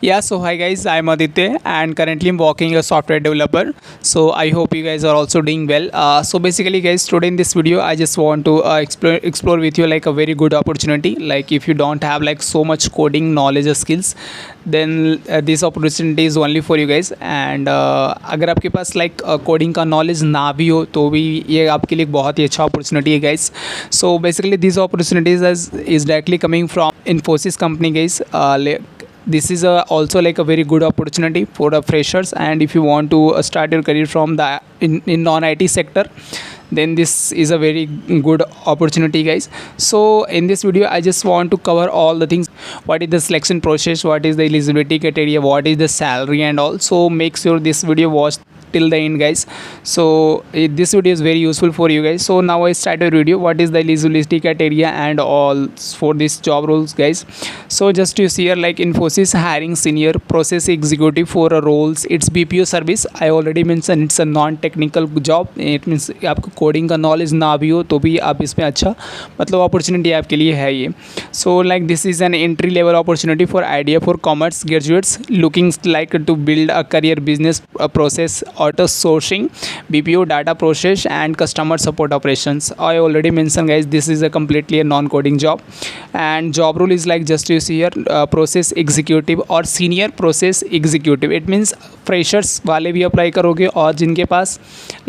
Yeah, so hi guys, I'm Aditya and currently I'm working as a software developer. So I hope you guys are also doing well. So basically guys, today in this video I just want to explore with you like a very good opportunity. Like if you don't have like so much coding knowledge or skills, then this opportunity is only for you guys. And अगर आपके पास like coding का knowledge ना भी हो तो भी ये आपके लिए बहुत ही अच्छा opportunity है guys. So basically these opportunities is directly coming from Infosys company guys. This is also like a very good opportunity for the freshers, and if you want to start your career from the in non-IT sector, then this is a very good opportunity guys. So in this video I just want to cover all the things: what is the selection process, what is the eligibility criteria, what is the salary and all. So make sure this video watch till the end guys. So this video is very useful for you guys. So now I start a video: what is the eligibility criteria and all for this job roles guys. So just you see here like Infosys hiring senior process executive for a roles. It's BPO service. I already mentioned it's a non-technical job. It means आपको coding का knowledge ना भी हो तो भी आप इसमें अच्छा मतलब अपॉर्चुनिटी आपके लिए है ये. So like this is an entry level opportunity for idea for commerce graduates looking like to build a career business process auto sourcing, BPO data process and customer support operations. I already mentioned guys, this is a completely a non-coding job, and job role is like just you see here process executive or senior process executive. It means freshers वाले भी apply करोगे, और जिनके पास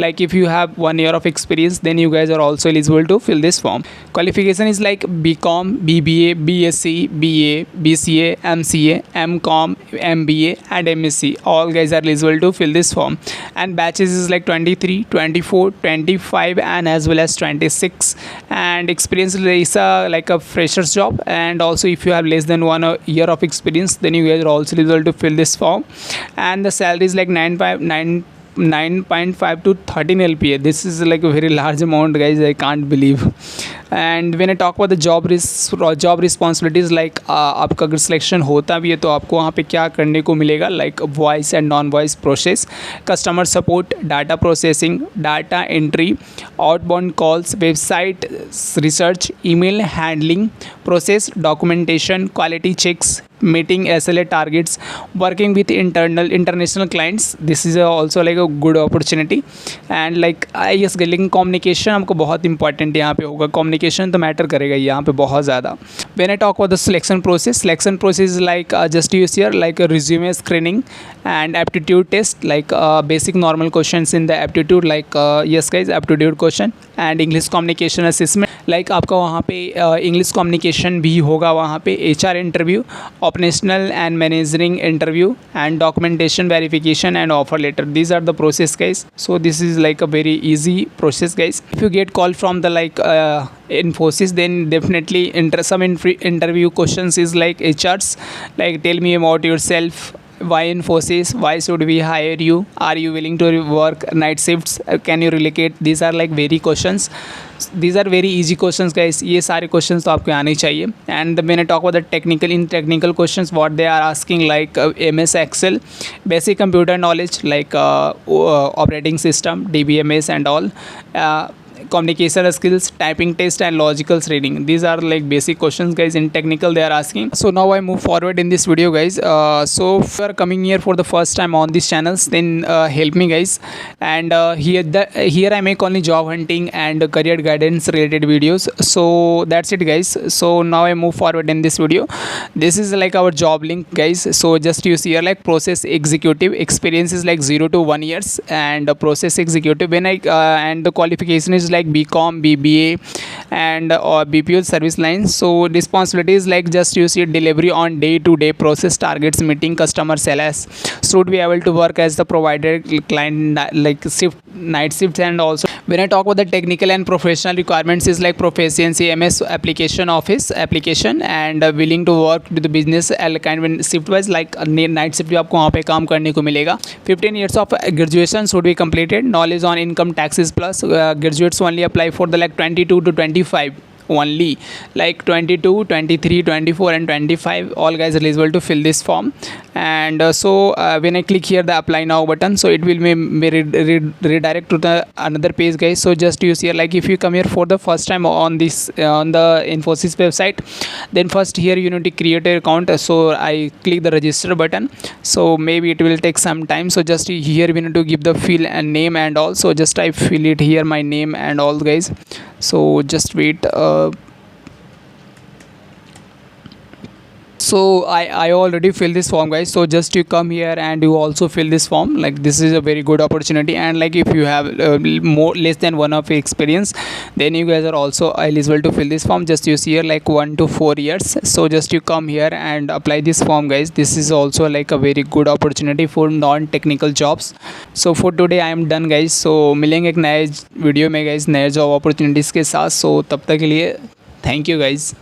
like if you have 1 year of experience then you guys are also eligible to fill this form. Qualification is like BCom, BBA, BSc, BA, BCA, MCA, MCom, MBA and MSc. All guys are eligible to fill this form, and batches is like 23, 24, 25 and as well as 26. And experience is like a freshers job, and also if you have less than 1 year of experience then you guys are also eligible to fill this form. And the salary is like 9.5 to 13 LPA. This is like a very large amount guys, I can't believe. And when I talk about the job responsibilities, like आपका अगर selection होता भी है तो आपको वहाँ पे क्या करने को मिलेगा, like voice and non voice process, customer support, data processing, data entry, outbound calls, website research, email handling process, documentation, quality checks, meeting SLA targets, working with international clients. This is also like a good opportunity. And like I guess लेकिन communication हमको बहुत important यहाँ पे होगा. communication तो matter करेगा यहाँ पे बहुत ज़्यादा. When I talk about the selection process is like just use here like a resume screening and aptitude test, like basic normal questions in the aptitude, like yes guys, aptitude question and English communication assessment. like आपका वहाँ पे English communication भी होगा, वहाँ पे HR interview, operational and managing interview and documentation verification and offer letter. These are the process guys. So this is like a very easy process guys. If you get call from the like Infosys, then definitely some interview questions is like HRs, like tell me about yourself, why Infosys, why should we hire you, are you willing to work night shifts, can you relocate. These are like very questions. These are very easy questions guys. ये सारे questions तो आपको आने चाहिए. And when I talk about the technical questions, what they are asking like MS Excel, basic computer knowledge like operating system, DBMS and all, communication skills, typing test and logical reading. These are like basic questions guys in technical they are asking. So now I move forward in this video guys. So if you are coming here for the first time on these channels, then help me guys. And here I make only job hunting and career guidance related videos. So that's it guys. So now I move forward in this video. This is like our job link guys. So just you see here like process executive, experience is like 0 to 1 years, and process executive when and the qualification is like BCom, BBA and BPO service lines. So responsibilities like just you see delivery on day-to-day process targets, meeting customer sellers, should be able to work as the provider client like night shifts. And also when I talk about the technical and professional requirements is like proficiency MS application office application and willing to work with the business kind shift wise, like night shift भी आपको वहाँ पे काम करने को मिलेगा. 15 years of graduation should be completed. Knowledge on income taxes plus graduates only apply for the like 22 to 25 only, like 22, 23, 24 and 25 all guys eligible to fill this form. And when I click here the apply now button, so it will be redirect to the another page guys. So just use here, like if you come here for the first time on this on the Infosys website, then first here you need to create an account. So I click the register button, so maybe it will take some time. So just here we need to give the fill and name and all, so just I fill it here my name and all guys. So just wait. So I already filled this form guys. So just you come here and you also fill this form. Like this is a very good opportunity, and like if you have more less than 1 of experience, then you guys are also eligible to fill this form. Just you see here like 1 to 4 years. So just you come here and apply this form guys. This is also like a very good opportunity for non-technical jobs. So for today I am done guys. So मिलेंगे एक नए video में guys, नए job opportunities के साथ. So तब तक के लिए थैंक यू guys.